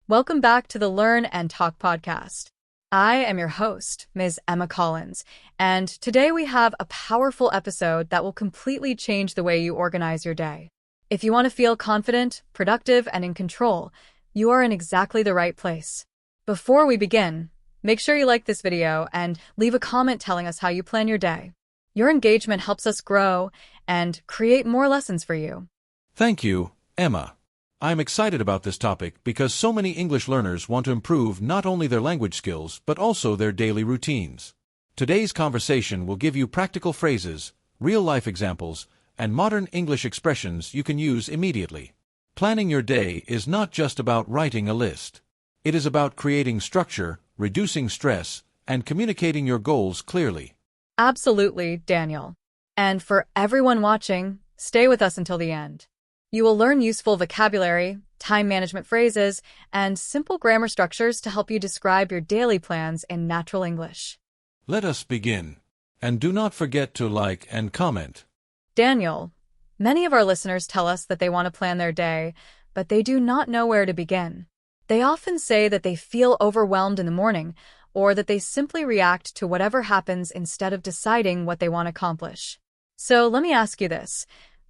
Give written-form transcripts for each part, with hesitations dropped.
Welcome back to the Learn and Talk podcast. I am your host, Ms. Emma Collins, and today we have a powerful episode that will completely change the way you organize your day. If you want to feel confident, productive, and in control, you are in exactly the right place. Before we begin, make sure you like this video and leave a comment telling us how you plan your day. Your engagement helps us grow and create more lessons for you. Thank you, Emma. I'm excited about this topic because so many English learners want to improve not only their language skills but also their daily routines. Today's conversation will give you practical phrases, real-life examples, and modern English expressions you can use immediately. Planning your day is not just about writing a list. It is about creating structure, reducing stress, and communicating your goals clearly. Absolutely, Daniel. And for everyone watching, stay with us until the end. You will learn useful vocabulary, time management phrases, and simple grammar structures to help you describe your daily plans in natural English. Let us begin. And do not forget to like and comment. Daniel, many of our listeners tell us that they want to plan their day, but they do not know where to begin. They often say that they feel overwhelmed in the morning, or that they simply react to whatever happens instead of deciding what they want to accomplish. So let me ask you this.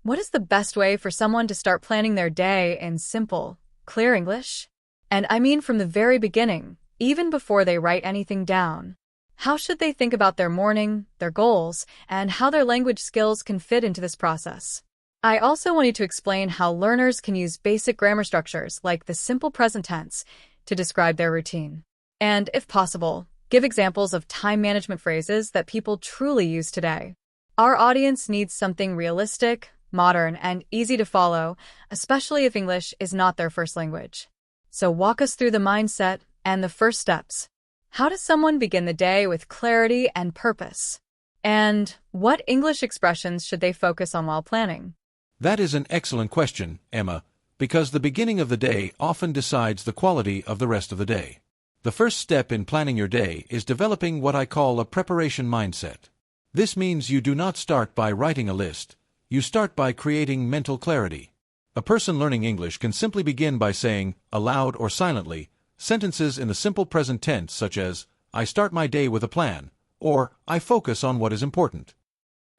What is the best way for someone to start planning their day in simple, clear English? And I mean from the very beginning, even before they write anything down. How should they think about their morning, their goals, and how their language skills can fit into this process? I also want you to explain how learners can use basic grammar structures like the simple present tense to describe their routine. And, if possible, give examples of time management phrases that people truly use today. Our audience needs something realistic, modern, and easy to follow, especially if English is not their first language. So walk us through the mindset and the first steps. How does someone begin the day with clarity and purpose? And what English expressions should they focus on while planning? That is an excellent question, Emma, because the beginning of the day often decides the quality of the rest of the day. The first step in planning your day is developing what I call a preparation mindset. This means you do not start by writing a list. You start by creating mental clarity. A person learning English can simply begin by saying, aloud or silently, sentences in the simple present tense such as, I start my day with a plan, or I focus on what is important.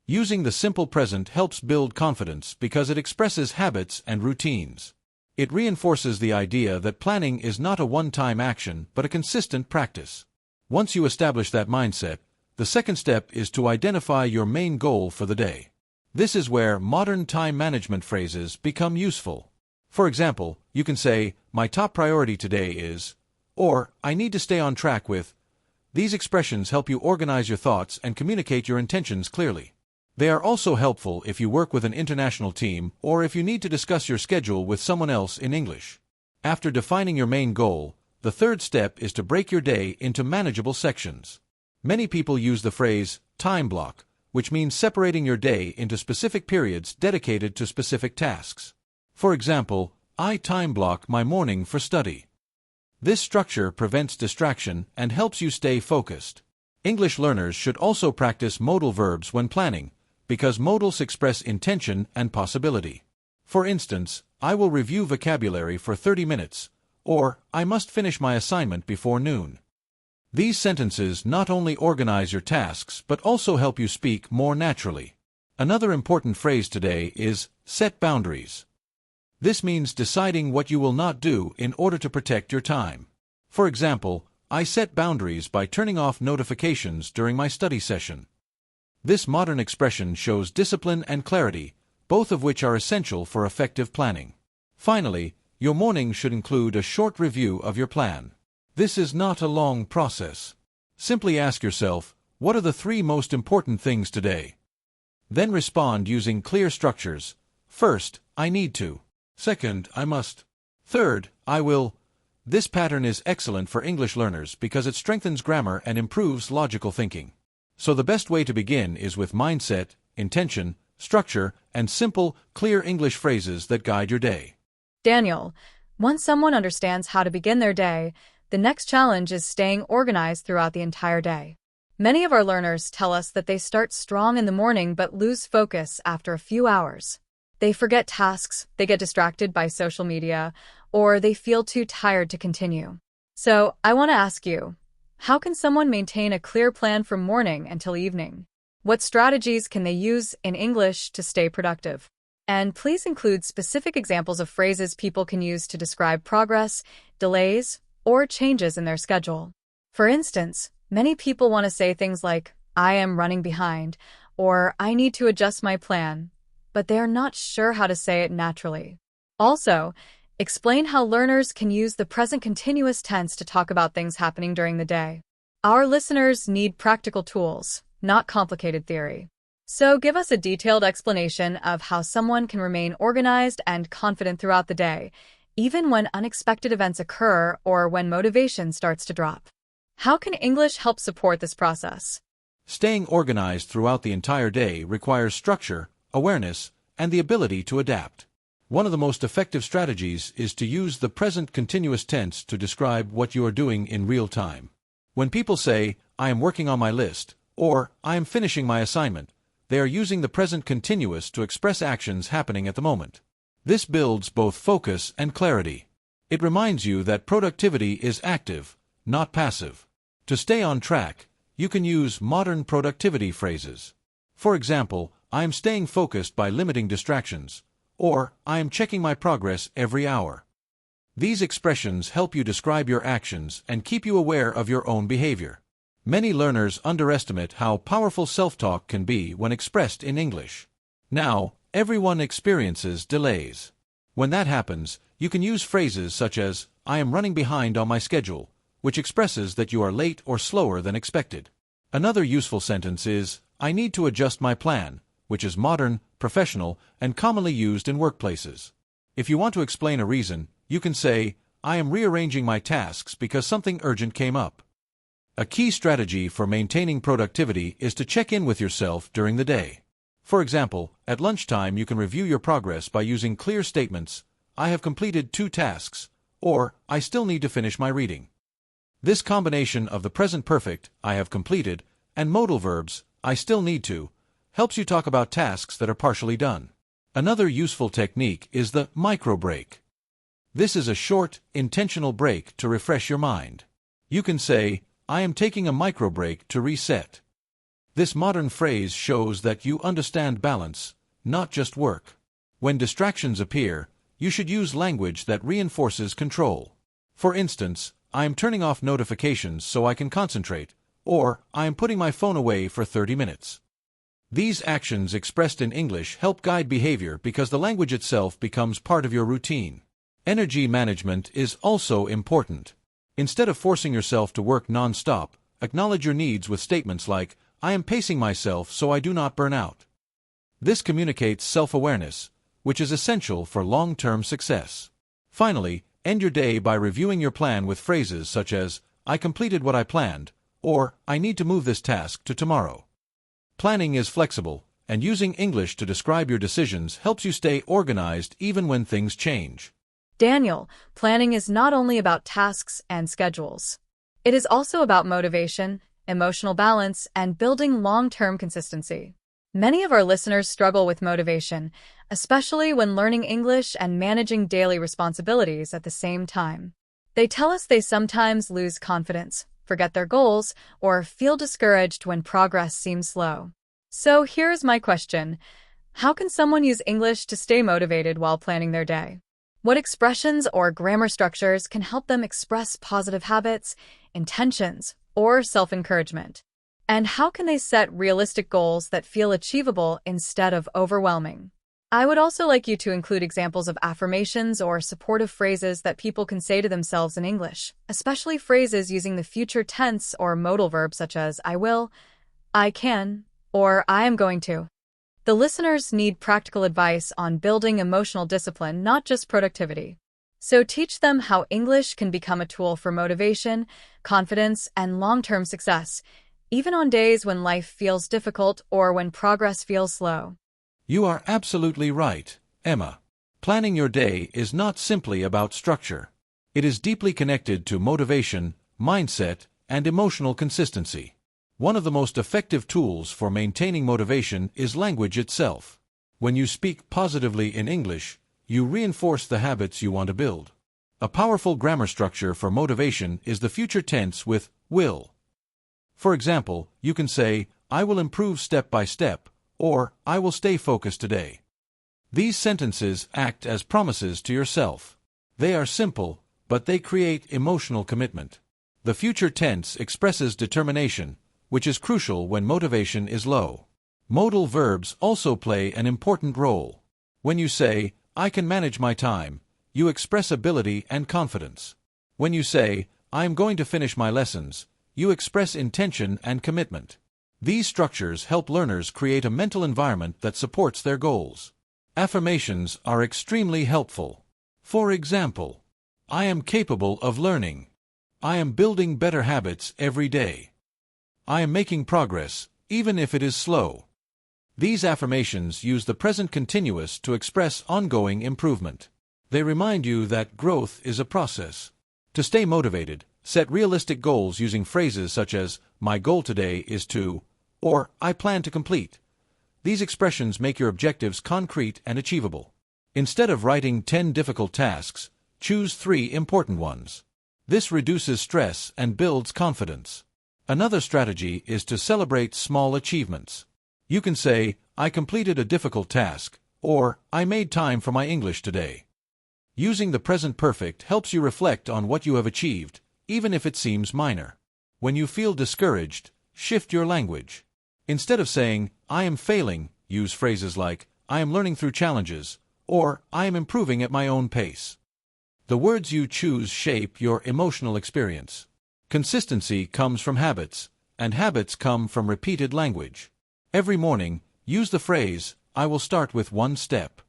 Using the simple present helps build confidence because it expresses habits and routines. It reinforces the idea that planning is not a one-time action but a consistent practice. Once you establish that mindset, the second step is to identify your main goal for the day. This is where modern time management phrases become useful. For example, you can say, my top priority today is, or I need to stay on track with. These expressions help you organize your thoughts and communicate your intentions clearly. They are also helpful if you work with an international team or if you need to discuss your schedule with someone else in English. After defining your main goal, the third step is to break your day into manageable sections. Many people use the phrase time block, which means separating your day into specific periods dedicated to specific tasks. For example, I time block my morning for study. This structure prevents distraction and helps you stay focused. English learners should also practice modal verbs when planning, because modals express intention and possibility. For instance, I will review vocabulary for 30 minutes, or I must finish my assignment before noon. These sentences not only organize your tasks but also help you speak more naturally. Another important phrase today is set boundaries. This means deciding what you will not do in order to protect your time. For example, I set boundaries by turning off notifications during my study session. This modern expression shows discipline and clarity, both of which are essential for effective planning. Finally, your morning should include a short review of your plan. This is not a long process. Simply ask yourself, what are the 3 most important things today? Then respond using clear structures. First, I need to. Second, I must. Third, I will. This pattern is excellent for English learners because it strengthens grammar and improves logical thinking. So the best way to begin is with mindset, intention, structure, and simple, clear English phrases that guide your day. Daniel, once someone understands how to begin their day, the next challenge is staying organized throughout the entire day. Many of our learners tell us that they start strong in the morning but lose focus after a few hours. They forget tasks, they get distracted by social media, or they feel too tired to continue. So, I want to ask you, how can someone maintain a clear plan from morning until evening? What strategies can they use in English to stay productive? And please include specific examples of phrases people can use to describe progress, delays, or changes in their schedule. For instance, many people want to say things like, I am running behind, or I need to adjust my plan, but they are not sure how to say it naturally. Also, explain how learners can use the present continuous tense to talk about things happening during the day. Our listeners need practical tools, not complicated theory. So give us a detailed explanation of how someone can remain organized and confident throughout the day, even when unexpected events occur or when motivation starts to drop. How can English help support this process? Staying organized throughout the entire day requires structure, awareness, and the ability to adapt. One of the most effective strategies is to use the present continuous tense to describe what you are doing in real time. When people say, I am working on my list, or I am finishing my assignment, they are using the present continuous to express actions happening at the moment. This builds both focus and clarity. It reminds you that productivity is active, not passive. To stay on track, you can use modern productivity phrases. For example, I am staying focused by limiting distractions, or I am checking my progress every hour. These expressions help you describe your actions and keep you aware of your own behavior. Many learners underestimate how powerful self-talk can be when expressed in English. Now, everyone experiences delays. When that happens, you can use phrases such as, I am running behind on my schedule, which expresses that you are late or slower than expected. Another useful sentence is, I need to adjust my plan, which is modern, professional, and commonly used in workplaces. If you want to explain a reason, you can say, I am rearranging my tasks because something urgent came up. A key strategy for maintaining productivity is to check in with yourself during the day. For example, at lunchtime you can review your progress by using clear statements, I have completed 2 tasks, or I still need to finish my reading. This combination of the present perfect, I have completed, and modal verbs, I still need to, helps you talk about tasks that are partially done. Another useful technique is the micro break. This is a short, intentional break to refresh your mind. You can say, I am taking a micro break to reset. This modern phrase shows that you understand balance, not just work. When distractions appear, you should use language that reinforces control. For instance, I am turning off notifications so I can concentrate, or I am putting my phone away for 30 minutes. These actions expressed in English help guide behavior because the language itself becomes part of your routine. Energy management is also important. Instead of forcing yourself to work non-stop, acknowledge your needs with statements like, I am pacing myself so I do not burn out. This communicates self-awareness, which is essential for long-term success. Finally, end your day by reviewing your plan with phrases such as, I completed what I planned, or I need to move this task to tomorrow. Planning is flexible, and using English to describe your decisions helps you stay organized even when things change. Daniel, planning is not only about tasks and schedules. It is also about motivation, emotional balance, and building long-term consistency. Many of our listeners struggle with motivation, especially when learning English and managing daily responsibilities at the same time. They tell us they sometimes lose confidence, forget their goals, or feel discouraged when progress seems slow. So here's my question. How can someone use English to stay motivated while planning their day? What expressions or grammar structures can help them express positive habits, intentions, or self-encouragement? And how can they set realistic goals that feel achievable instead of overwhelming? I would also like you to include examples of affirmations or supportive phrases that people can say to themselves in English, especially phrases using the future tense or modal verbs such as I will, I can, or I am going to. The listeners need practical advice on building emotional discipline, not just productivity. So teach them how English can become a tool for motivation, confidence, and long-term success, even on days when life feels difficult or when progress feels slow. You are absolutely right, Emma. Planning your day is not simply about structure. It is deeply connected to motivation, mindset, and emotional consistency. One of the most effective tools for maintaining motivation is language itself. When you speak positively in English, you reinforce the habits you want to build. A powerful grammar structure for motivation is the future tense with will. For example, you can say, I will improve step by step, or I will stay focused today. These sentences act as promises to yourself. They are simple, but they create emotional commitment. The future tense expresses determination, which is crucial when motivation is low. Modal verbs also play an important role. When you say, I can manage my time, you express ability and confidence. When you say, I am going to finish my lessons, you express intention and commitment. These structures help learners create a mental environment that supports their goals. Affirmations are extremely helpful. For example, I am capable of learning. I am building better habits every day. I am making progress, even if it is slow. These affirmations use the present continuous to express ongoing improvement. They remind you that growth is a process. To stay motivated, set realistic goals using phrases such as, my goal today is to, or I plan to complete. These expressions make your objectives concrete and achievable. Instead of writing 10 difficult tasks, choose 3 important ones. This reduces stress and builds confidence. Another strategy is to celebrate small achievements. You can say, I completed a difficult task, or I made time for my English today. Using the present perfect helps you reflect on what you have achieved, even if it seems minor. When you feel discouraged, shift your language. Instead of saying, I am failing, use phrases like, I am learning through challenges, or I am improving at my own pace. The words you choose shape your emotional experience. Consistency comes from habits, and habits come from repeated language. Every morning, use the phrase, I will start with 1 step.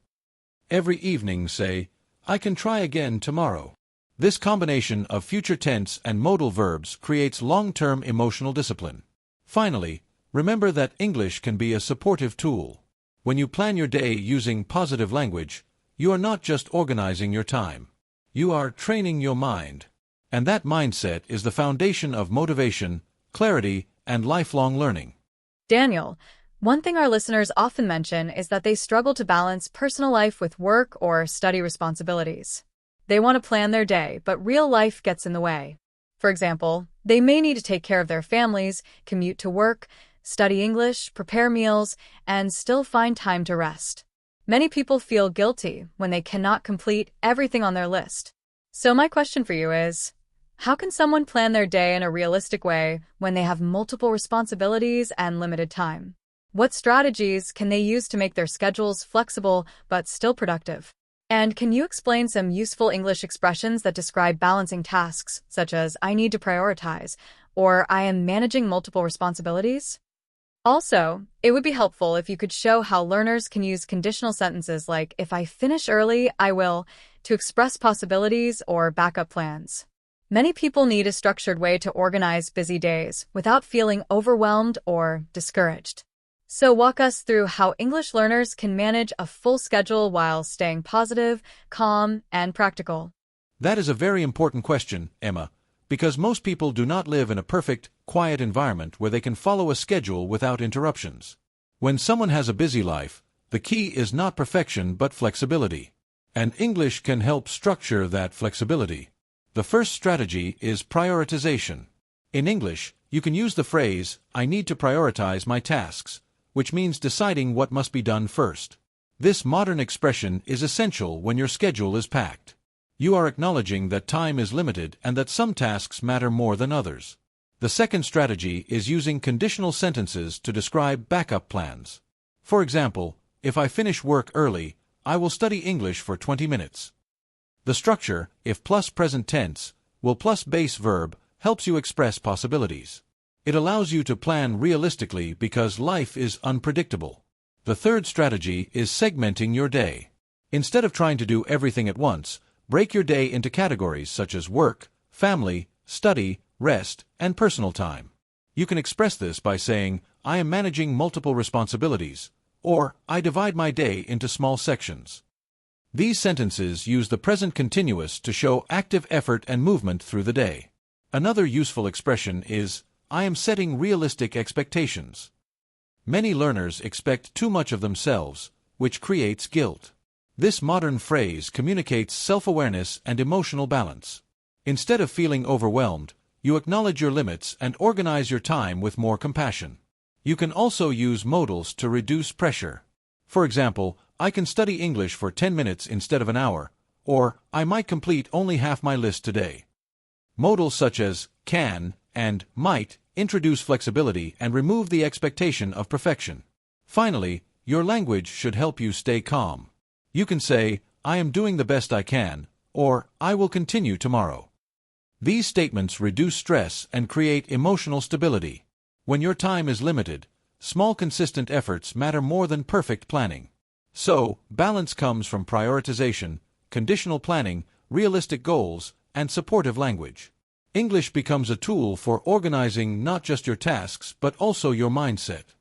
Every evening say, I can try again tomorrow. This combination of future tense and modal verbs creates long-term emotional discipline. Finally, remember that English can be a supportive tool. When you plan your day using positive language, you are not just organizing your time. You are training your mind. And that mindset is the foundation of motivation, clarity, and lifelong learning. Daniel, one thing our listeners often mention is that they struggle to balance personal life with work or study responsibilities. They want to plan their day, but real life gets in the way. For example, they may need to take care of their families, commute to work, study English, prepare meals, and still find time to rest. Many people feel guilty when they cannot complete everything on their list. So my question for you is, how can someone plan their day in a realistic way when they have multiple responsibilities and limited time? What strategies can they use to make their schedules flexible but still productive? And can you explain some useful English expressions that describe balancing tasks, such as I need to prioritize, or I am managing multiple responsibilities? Also, it would be helpful if you could show how learners can use conditional sentences like, if I finish early, I will, to express possibilities or backup plans. Many people need a structured way to organize busy days without feeling overwhelmed or discouraged. So walk us through how English learners can manage a full schedule while staying positive, calm, and practical. That is a very important question, Emma, because most people do not live in a perfect, quiet environment where they can follow a schedule without interruptions. When someone has a busy life, the key is not perfection but flexibility. And English can help structure that flexibility. The first strategy is prioritization. In English, you can use the phrase, I need to prioritize my tasks, which means deciding what must be done first. This modern expression is essential when your schedule is packed. You are acknowledging that time is limited and that some tasks matter more than others. The second strategy is using conditional sentences to describe backup plans. For example, if I finish work early, I will study English for 20 minutes. The structure, if plus present tense, will plus base verb, helps you express possibilities. It allows you to plan realistically because life is unpredictable. The third strategy is segmenting your day. Instead of trying to do everything at once, break your day into categories such as work, family, study, rest, and personal time. You can express this by saying, I am managing multiple responsibilities, or I divide my day into small sections. These sentences use the present continuous to show active effort and movement through the day. Another useful expression is, I am setting realistic expectations. Many learners expect too much of themselves, which creates guilt. This modern phrase communicates self-awareness and emotional balance. Instead of feeling overwhelmed, you acknowledge your limits and organize your time with more compassion. You can also use modals to reduce pressure. For example, I can study English for 10 minutes instead of an hour, or I might complete only half my list today. Modals such as can and might introduce flexibility and remove the expectation of perfection. Finally, your language should help you stay calm. You can say, I am doing the best I can, or I will continue tomorrow. These statements reduce stress and create emotional stability. When your time is limited, small consistent efforts matter more than perfect planning. So, balance comes from prioritization, conditional planning, realistic goals, and supportive language. English becomes a tool for organizing not just your tasks but also your mindset.